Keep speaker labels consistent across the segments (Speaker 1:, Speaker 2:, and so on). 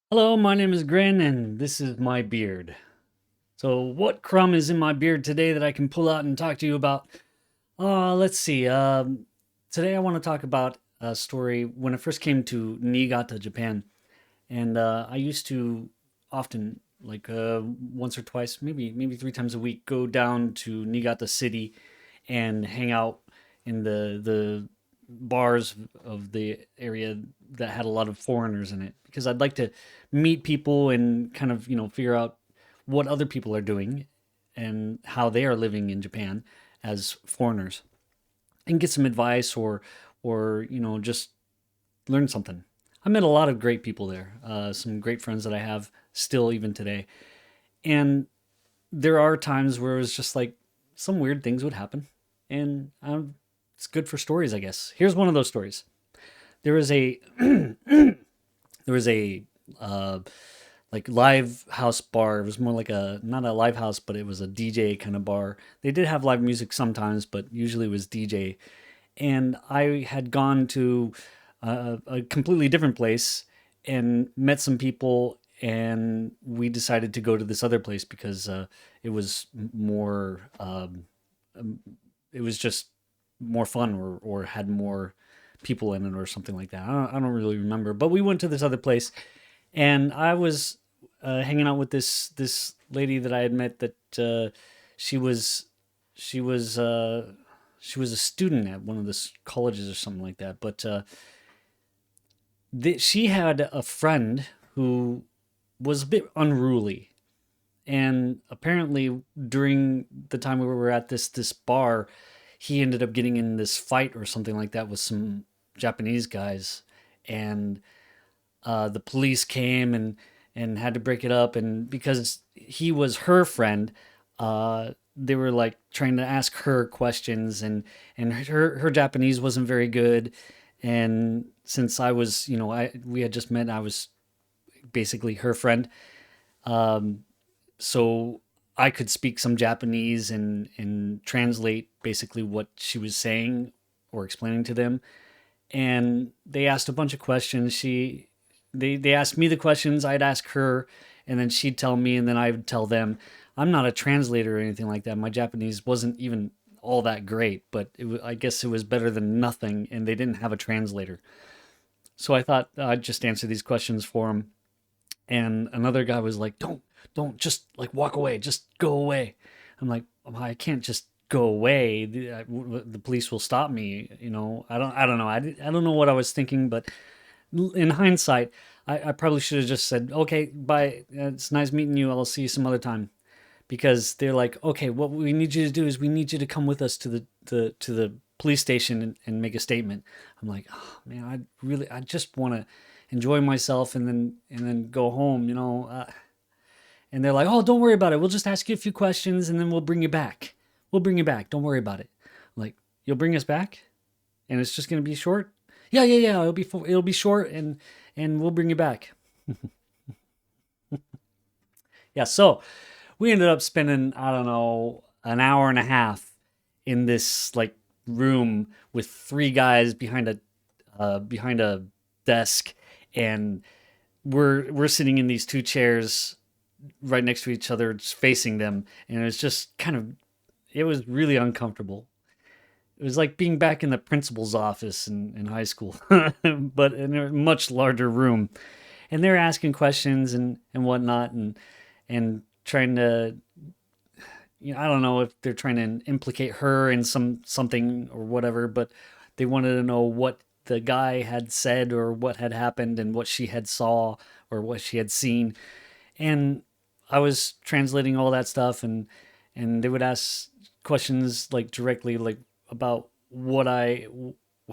Speaker 1: Hello, my name is Grin, and this is my beard. So, what crumb is in my beard today that I can pull out and talk to you about? Let's see. Today I want to talk about a story when I first came to Niigata, Japan, and I used to often, once or twice, maybe three times a week, go down to Niigata City and hang out in the bars of the area that had a lot of foreigners in it because I'd like to meet people and kind of figure out what other people are doing and how they are living in Japan as foreigners and get some advice or just learn something. I met a lot of great people there, some great friends that I have still even today, and there are times where it was just like some weird things would happen, and it's good for stories, I guess. Here's one of those stories. There was a there was a uh, like live house bar. It was more like a not a live house, but it was a DJ kind of bar. They did have live music sometimes, but usually it was DJ. And I had gone to a completely different place and met some people, and we decided to go to this other place because it was more. It was just more fun, or had more people in it, or something like that. I don't really remember, but we went to this other place, and I was hanging out with this lady that I had met. That she was she was she was a student at one of the colleges or something like that. But she had a friend who was a bit unruly, and apparently during the time we were at this bar, he ended up getting in this fight or something like that with some Japanese guys, and the police came and had to break it up. And because he was her friend, they were like trying to ask her questions, and her Japanese wasn't very good. And since I was, we had just met, I was basically her friend. Um, so I could speak some Japanese and translate basically what she was saying or explaining to them. And they asked a bunch of questions. They asked me the questions, I'd ask her, and then she'd tell me, and then I would tell them. I'm not a translator or anything like that. My Japanese wasn't even all that great, but I guess it was better than nothing, and they didn't have a translator. So I thought I'd just answer these questions for them. And another guy was like, don't just like walk away, just go away. I'm like, "Oh, I can't just go away. The police will stop me. I don't know. I don't know what I was thinking, but in hindsight, I probably should have just said, okay, bye. It's nice meeting you. I'll see you some other time. Because they're like, okay, what we need you to do is we need you to come with us to the police station and make a statement. I'm like, oh man, I just want to enjoy myself and then go home, and they're like, oh, don't worry about it. We'll just ask you a few questions and then we'll bring you back. We'll bring you back. Don't worry about it. I'm like, you'll bring us back, and it's just gonna be short. Yeah, yeah, yeah. It'll be short, and we'll bring you back. Yeah. So we ended up spending, I don't know, an hour and a half in this like room with three guys behind a desk, and we're sitting in these two chairs right next to each other, just facing them, and it was just kind of, it was really uncomfortable. It was like being back in the principal's office in high school, but in a much larger room. And they're asking questions and whatnot, and trying to, I don't know if they're trying to implicate her in something or whatever, but they wanted to know what the guy had said or what had happened and what she had saw or what she had seen. And I was translating all that stuff, and they would ask questions like directly like about what I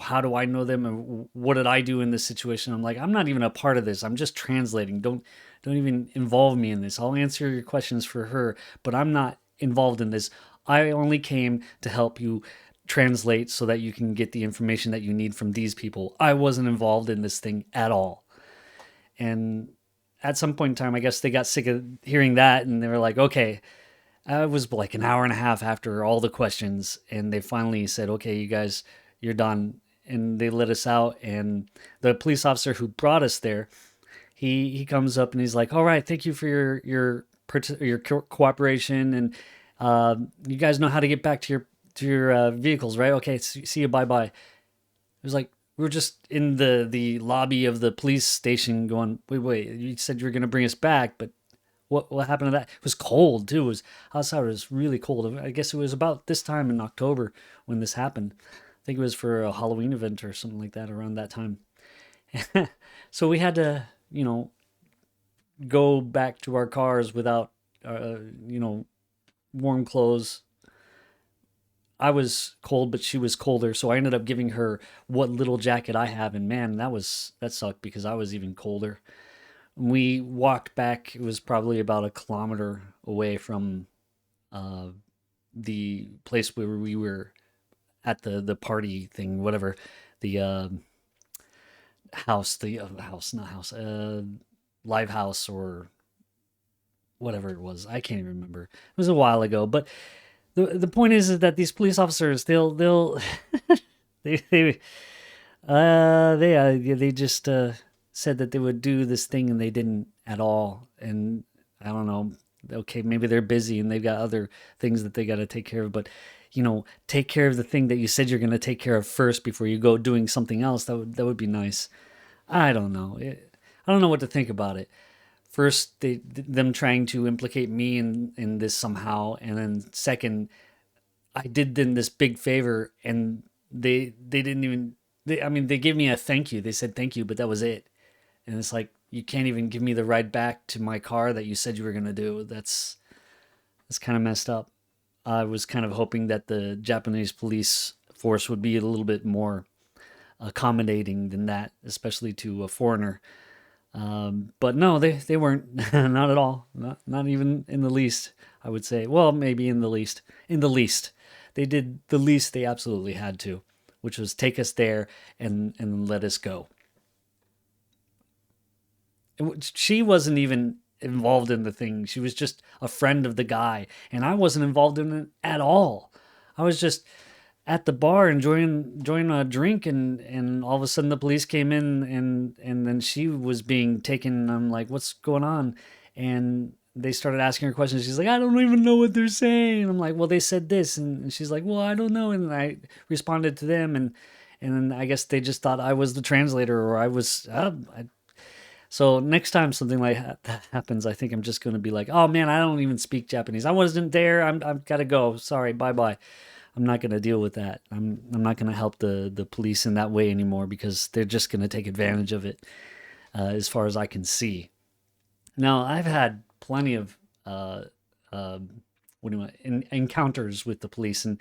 Speaker 1: how do I know them, and what did I do in this situation. I'm like, I'm not even a part of this. I'm just translating. Don't even involve me in this. I'll answer your questions for her, but I'm not involved in this. I only came to help you translate so that you can get the information that you need from these people. I wasn't involved in this thing at all. And at some point in time, I guess they got sick of hearing that, and they were like, okay. It was like an hour and a half after all the questions, and they finally said, okay, you guys, you're done. And they let us out. And the police officer who brought us there, he comes up and he's like, "All right, thank you for your cooperation, and you guys know how to get back to your vehicles, right? Okay, see you, bye bye." It was like we were just in the lobby of the police station, going, "Wait, you said you were gonna bring us back, but what happened to that?" It was cold too. It was outside. It was really cold. I guess it was about this time in October when this happened. I think it was for a Halloween event or something like that around that time. So we had to, go back to our cars without, uh, you know, warm clothes. I was cold, but she was colder, so I ended up giving her what little jacket I have, and man, that sucked because I was even colder. We walked back. It was probably about a kilometer away from uh, the place where we were at the party thing, whatever, the house, the house, not house, live house or whatever it was. I can't even remember. It was a while ago, but the point is that these police officers, they'll they just said that they would do this thing and they didn't at all. And I don't know. Okay, maybe they're busy and they've got other things that they got to take care of, but take care of the thing that you said you're going to take care of first before you go doing something else. That would be nice. I don't know. I don't know what to think about it. First, them trying to implicate me in this somehow, and then second, I did them this big favor, and they didn't even. I mean, they gave me a thank you. They said thank you, but that was it. And it's like you can't even give me the ride back to my car that you said you were gonna do. That's kind of messed up. I was kind of hoping that the Japanese police force would be a little bit more accommodating than that, especially to a foreigner. But no, they weren't. Not at all. Not even in the least. I would say. Well, maybe in the least. In the least, they did the least they absolutely had to, which was take us there and let us go. She wasn't even involved in the thing. She was just a friend of the guy, and I wasn't involved in it at all. I was just at the bar enjoying a drink, and all of a sudden the police came in, and then she was being taken. And I'm like, what's going on? And they started asking her questions. She's like, I don't even know what they're saying. I'm like, well, they said this, and she's like, well, I don't know. And I responded to them, and then I guess they just thought I was the translator, or I was. So next time something like that happens, I think I'm just going to be like, oh man, I don't even speak Japanese. I wasn't there. I've got to go. Sorry, bye bye. I'm not going to deal with that. I'm not going to help the police in that way anymore because they're just going to take advantage of it, as far as I can see. Now, I've had plenty of uh, what do you want, encounters with the police, and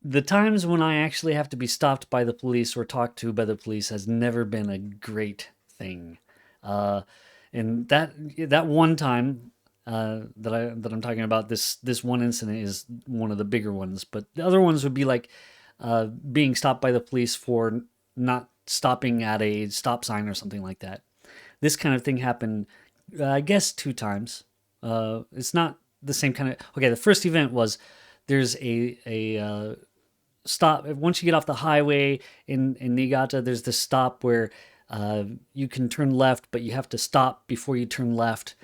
Speaker 1: the times when I actually have to be stopped by the police or talked to by the police has never been a great thing. Uh, and that one time that I'm talking about, this one incident is one of the bigger ones, but the other ones would be like being stopped by the police for not stopping at a stop sign or something like that. This kind of thing happened, I guess, two times. It's not the same kind of. Okay, the first event was there's a stop once you get off the highway in Niigata. There's this stop where you can turn left, but you have to stop before you turn left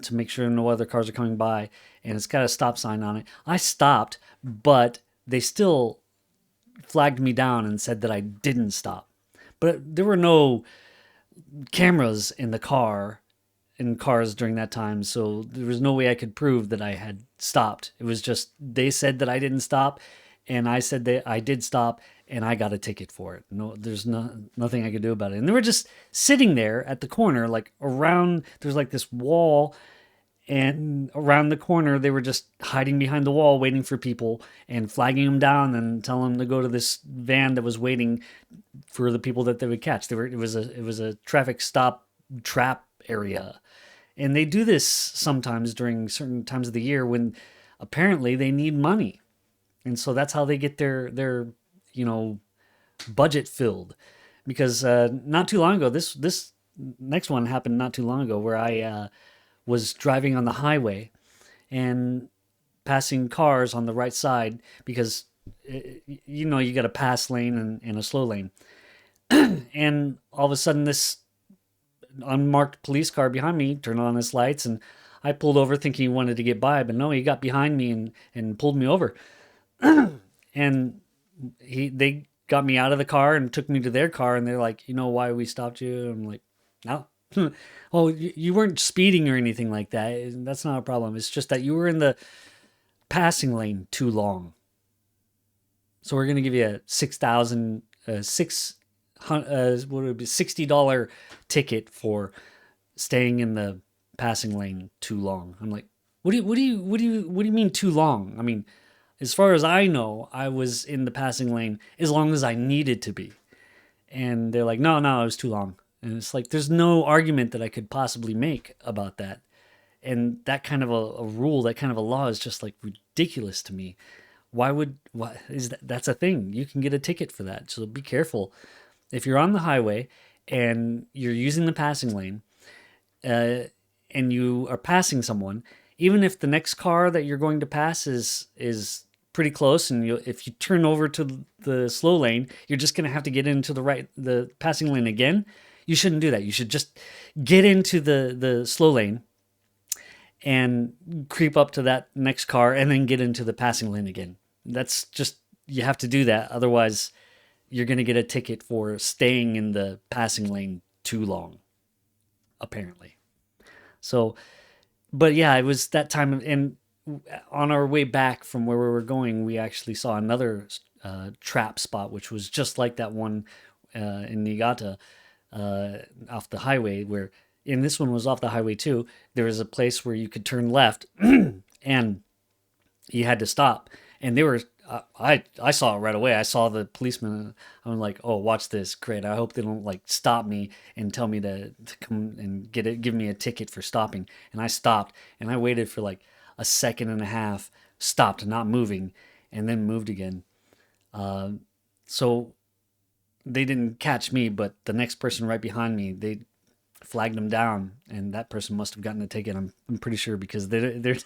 Speaker 1: to make sure no other cars are coming by, and it's got a stop sign on it. I stopped, but they still flagged me down and said that I didn't stop. But there were no cameras in cars during that time, so there was no way I could prove that I had stopped. It was just they said that I didn't stop, and I said that I did stop, and I got a ticket for it. No, there's nothing I could do about it. And they were just sitting there at the corner, like around. There's like this wall, and around the corner they were just hiding behind the wall, waiting for people and flagging them down and telling them to go to this van that was waiting for the people that they would catch. It was a traffic stop trap area. And they do this sometimes during certain times of the year when apparently they need money. And so that's how they get their you know budget filled. Because not too long ago, this next one happened not too long ago, where I was driving on the highway and passing cars on the right side because you got a pass lane and a slow lane. And all of a sudden this unmarked police car behind me, turned on his lights, and I pulled over thinking he wanted to get by, but no, he got behind me and pulled me over. And they got me out of the car and took me to their car, and they're like, you know why we stopped you? I'm like, no. Oh, you weren't speeding or anything like that. That's not a problem. It's just that you were in the passing lane too long. So we're gonna give you a 6,000 six what would it be $60 ticket for staying in the passing lane too long. I'm like, what do you mean too long? I mean, as far as I know, I was in the passing lane as long as I needed to be. And they're like, no, it was too long. And it's like, there's no argument that I could possibly make about that. And that kind of a rule, that kind of a law is just like ridiculous to me. Why is that's a thing? You can get a ticket for that. So be careful. If you're on the highway and you're using the passing lane, uh, and you are passing someone, even if the next car that you're going to pass is pretty close, and if you turn over to the slow lane, you're just going to have to get into the passing lane again. You shouldn't do that. You should just get into the slow lane and creep up to that next car and then get into the passing lane again. That's just, you have to do that. Otherwise, you're going to get a ticket for staying in the passing lane too long, apparently. So, but yeah, it was that time. And on our way back from where we were going, we actually saw another trap spot, which was just like that one in Niigata, off the highway, where, and this one was off the highway too. There was a place where you could turn left and you had to stop. And they were, I saw it right away. I saw the policeman. I'm like, oh, watch this. Great. I hope they don't like stop me and tell me to come and give me a ticket for stopping. And I stopped and I waited for like a second and a half, stopped, not moving, and then moved again. So they didn't catch me, but the next person right behind me, they flagged him down, and that person must have gotten a ticket. I'm pretty sure, because they're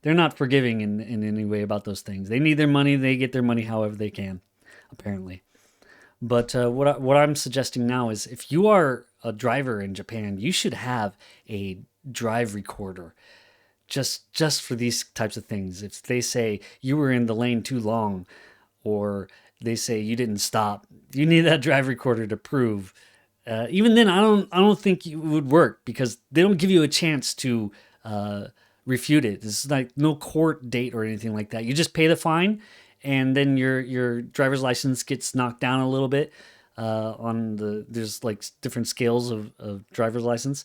Speaker 1: not forgiving in any way about those things. They need their money. They get their money however they can, apparently. But what I'm suggesting now is, if you are a driver in Japan, you should have a drive recorder, just for these types of things. If they say you were in the lane too long, or they say you didn't stop, you need that drive recorder to prove. Even then, I don't think it would work, because they don't give you a chance to refute it. It's like no court date or anything like that. You just pay the fine, and then your driver's license gets knocked down a little bit. There's like different scales of driver's license.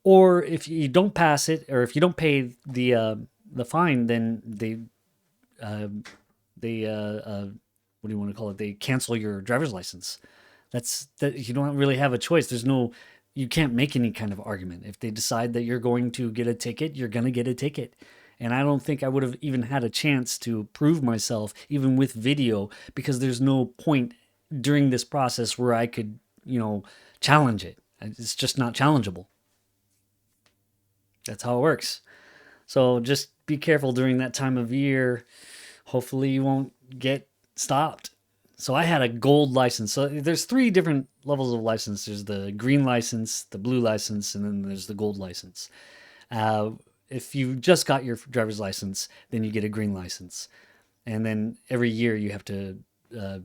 Speaker 1: Or if you don't pass it, or if you don't pay the fine, then uh, they what do you want to call it? They cancel your driver's license. That you don't really have a choice. You can't make any kind of argument. If they decide that you're going to get a ticket, you're going to get a ticket. And I don't think I would have even had a chance to prove myself, even with video, because there's no point during this process where I could, challenge it. It's just not challengeable. That's how it works. So just be careful during that time of year. Hopefully you won't get stopped. So I had a gold license. So there's three different levels of license. There's the green license, the blue license, and then there's the gold license. Uh, if you just got your driver's license, then you get a green license. And then every year you have to uh,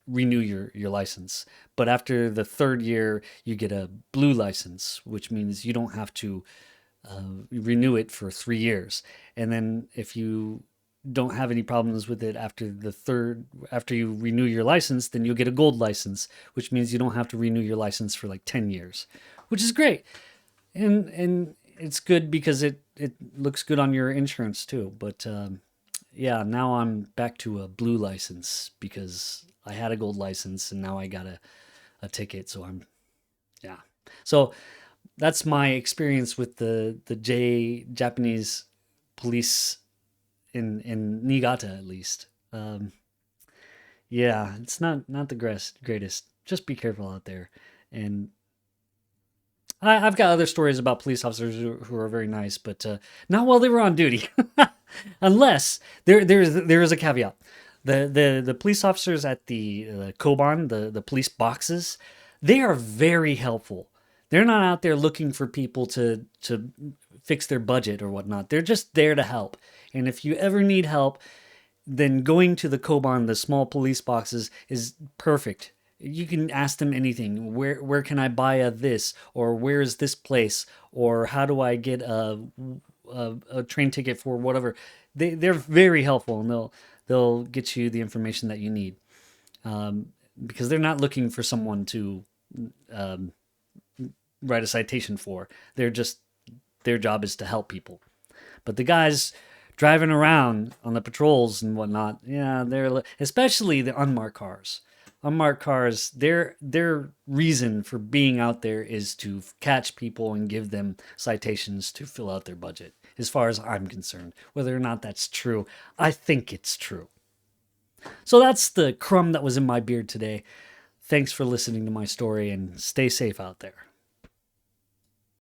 Speaker 1: renew your license. But after the third year, you get a blue license, which means you don't have to renew it for 3 years. And then if you don't have any problems with it after you renew your license, then you'll get a gold license, which means you don't have to renew your license for like 10 years, which is great. And it's good because it looks good on your insurance too. But yeah, now I'm back to a blue license because I had a gold license and now I got a ticket. So yeah. So that's my experience with the Japanese police in Niigata, at least. Yeah, it's not the greatest. Just be careful out there. And I've got other stories about police officers who are very nice, but not while they were on duty. Unless there is a caveat. The police officers at the Koban, the police boxes, they are very helpful. They're not out there looking for people to fix their budget or whatnot. They're just there to help. And if you ever need help, then going to the Koban, the small police boxes, is perfect. You can ask them anything. Where can I buy a this, or where is this place, or how do I get a train ticket for whatever. They're very helpful, and they'll get you the information that you need, because they're not looking for someone to um, write a citation for. They're just their job is to help people. But the guys driving around on the patrols and whatnot, yeah, they're especially the unmarked cars. Unmarked cars, their reason for being out there is to catch people and give them citations to fill out their budget. As far as I'm concerned, whether or not that's true, I think it's true. So that's the crumb that was in my beard today. Thanks for listening to my story, and stay safe out there.